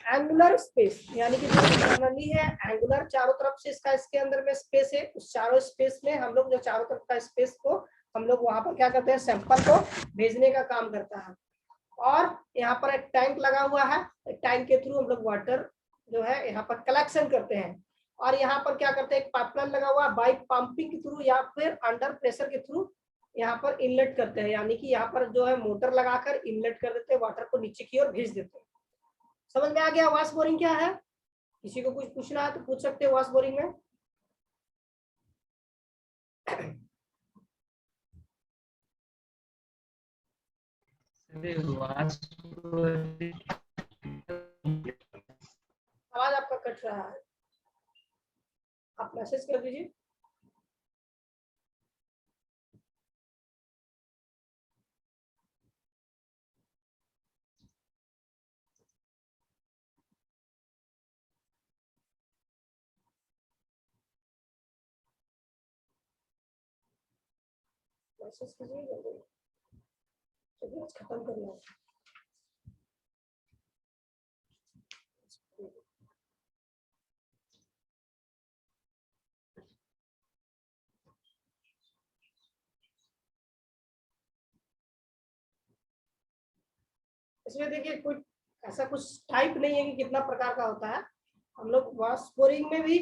एंगुलर स्पेस, यानी कि जो प्रणाली है एंगुलर, चारों तरफ से इसके अंदर में स्पेस है, उस चारों स्पेस में हम लोग जो चारों तरफ का स्पेस को हम लोग वहां पर क्या करते हैं सैंपल को भेजने का काम करता है। और यहाँ पर एक टैंक लगा हुआ है, टैंक के थ्रू हम लोग वाटर जो है यहाँ पर कलेक्शन करते हैं। और यहाँ पर क्या करते हैं एक पाइपलाइन लगा हुआ है, बाई पंपिंग के थ्रू या फिर अंडर प्रेशर के थ्रू यहाँ पर इनलेट करते हैं, यानी कि यहाँ पर जो है मोटर लगाकर इनलेट कर देते हैं, वाटर को नीचे की ओर भेज देते हैं। समझ में आ गया वॉश बोरिंग क्या है। किसी को कुछ पूछना है तो पूछ सकते हैं वॉश बोरिंग में। आवाज आपका कट रहा है, आप मैसेज कर दीजिए। मैसेज कीजिए जल्दी, चलिए खत्म करना है। इसमें देखिए कोई ऐसा कुछ टाइप नहीं है कि कितना प्रकार का होता है। हम लोग वाश बोरिंग में भी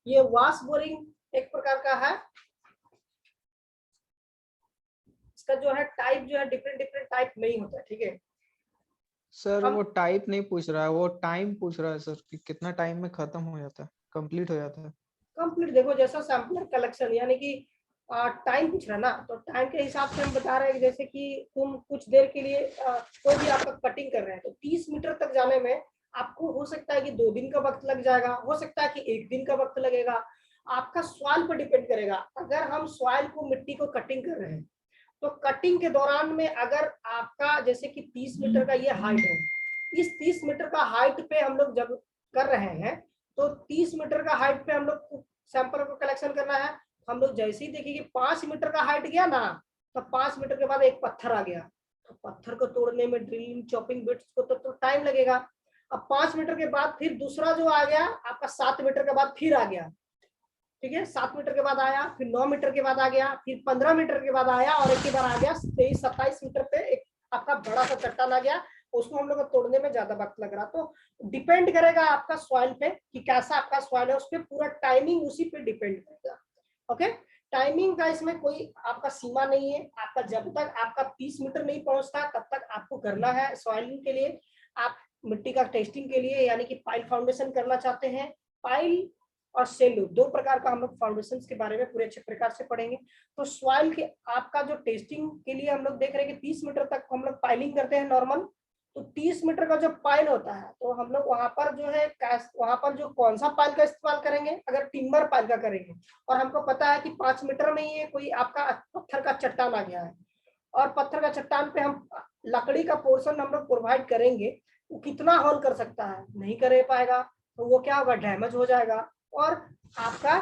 ये वाश बोरिंग एक प्रकार का है। इसका जो है टाइप जो है डिफरेंट डिफरेंट टाइप नहीं होता है, ठीक है। सर हम वो टाइप नहीं पूछ रहा है, वो टाइम पूछ रहा है सर कि कितना टाइम में खत्म हो जाता है, कंप्लीट हो जाता है। कंप्लीट देखो जैसा सैंपलर कलेक्शन यानी कि टाइम पूछ रहा है ना, तो टाइम के हिसाब से हम बता रहे हैं कि जैसे कि तुम कुछ देर के लिए कोई भी आपका कटिंग कर रहे हैं तो 30 मीटर तक जाने में आपको हो सकता है कि 2 दिन का वक्त लग जाएगा, हो सकता है कि 1 दिन का वक्त लगेगा। आपका सॉइल पर डिपेंड करेगा। अगर हम सॉइल को मिट्टी को कटिंग कर रहे हैं तो कटिंग के दौरान में अगर आपका जैसे कि 30 मीटर का ये हाइट है, इस 30 मीटर का हाइट पे हम लोग जब कर रहे हैं तो 30 मीटर का हाइट पे हम लोग सैंपल को कलेक्शन करना है। हम लोग जैसे ही देखेंगे 5 मीटर का हाइट गया ना, तो 5 मीटर के बाद एक पत्थर आ गया, तो पत्थर को तोड़ने में ड्रिलिंग चॉपिंग बिट्स को तो टाइम लगेगा। अब 5 मीटर के बाद फिर दूसरा जो आ गया आपका 7 मीटर के बाद फिर आ गया, ठीक है। 7 मीटर के बाद आया, फिर 9 मीटर के बाद आ गया, फिर 15 मीटर के बाद आया और एक ही बार आ गया 23-27 मीटर पे एक आपका बड़ा सा चट्टान आ गया। उसको हम लोग को तोड़ने में ज्यादा वक्त लग रहा। तो डिपेंड करेगा आपका सॉइल पे कि कैसा आपका सॉइल है, उस पर पूरा टाइमिंग उसी पे डिपेंड करेगा। ओके, टाइमिंग का इसमें कोई आपका सीमा नहीं है। आपका जब तक आपका 30 मीटर नहीं पहुंचता तब तक आपको करना है सॉइलिंग के लिए। आप मिट्टी का टेस्टिंग के लिए यानी कि पाइल फाउंडेशन करना चाहते हैं, पाइल और सेलू 2 प्रकार का हम लोग फाउंडेशन के बारे में पूरे अच्छे प्रकार से पढ़ेंगे। तो सॉइल के आपका जो टेस्टिंग के लिए हम लोग देख रहे हैं कि 30 मीटर तक हम लोग पाइलिंग करते हैं नॉर्मल। तो 30 मीटर का जो पाइल होता है तो हम लोग वहां पर जो है वहां पर जो कौन सा पाइल का इस्तेमाल करेंगे, अगर टिम्बर पाइल का करेंगे और हमको पता है कि 5 मीटर में ही कोई आपका पत्थर का चट्टान आ गया है और पत्थर का चट्टान पे हम लकड़ी का पोर्शन हम लोग प्रोवाइड करेंगे, वो कितना होल कर सकता है, नहीं कर पाएगा, तो वो क्या होगा, डैमेज हो जाएगा और आपका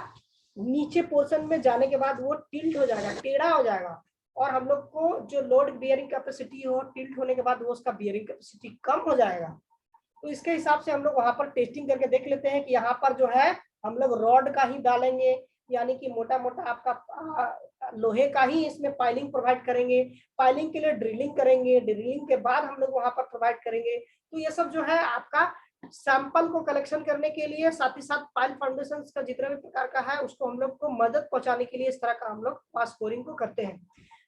नीचे पोर्शन में जाने के बाद वो टिल्ट हो जाएगा, टेढ़ा हो जाएगा और हम लोग को जो लोड बियरिंग कैपेसिटी हो टिल्ट होने के बाद वो उसका बियरिंग कैपेसिटी कम हो जाएगा। तो इसके हिसाब से हम लोग वहां पर टेस्टिंग करके देख लेते हैं कि यहाँ पर जो है हम लोग रॉड का ही डालेंगे यानी कि मोटा मोटा आपका लोहे का ही इसमें पाइलिंग प्रोवाइड करेंगे। पाइलिंग के लिए ड्रिलिंग करेंगे, ड्रिलिंग के बाद हम लोग वहां पर प्रोवाइड करेंगे। तो ये सब जो है आपका सैंपल को कलेक्शन करने के लिए, साथ ही साथ पाइल फाउंडेशन का जितना भी प्रकार का है उसको हम लोग को मदद पहुंचाने के लिए इस तरह का हम लोग वाश बोरिंग को करते हैं।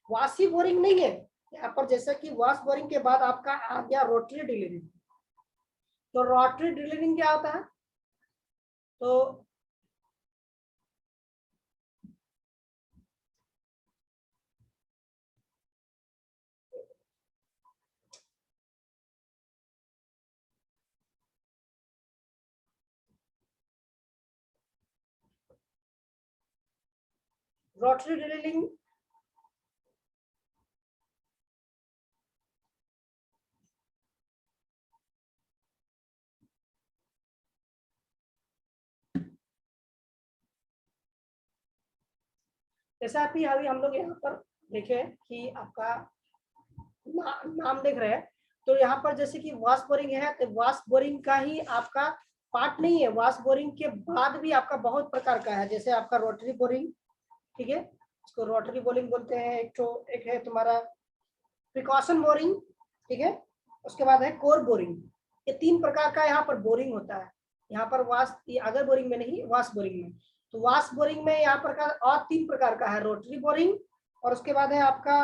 वाशी बोरिंग नहीं है यहाँ पर, जैसे कि वाश बोरिंग के बाद आपका आ गया रोटरी ड्रिलिंग। तो रोटरी ड्रिलिंग क्या होता है, तो रोटरी ड्रिलिंग जैसा अभी अभी हम लोग यहाँ पर देखे कि आपका नाम देख रहे हैं, तो यहाँ पर जैसे कि वाश बोरिंग है तो वाश बोरिंग का ही आपका पार्ट नहीं है, वाश बोरिंग के बाद भी आपका बहुत प्रकार का है। जैसे आपका रोटरी बोरिंग, ठीक है, इसको रोटरी बोरिंग बोलते हैं। एक है तुम्हारा प्रिकॉशन बोरिंग, ठीक है, उसके बाद है कोर बोरिंग। ये 3 प्रकार का यहाँ पर बोरिंग होता है। यहाँ पर वाश अगर बोरिंग में नहीं, वाश बोरिंग में। तो वाश बोरिंग में यहाँ पर का और 3 प्रकार का है, रोटरी बोरिंग और उसके बाद है आपका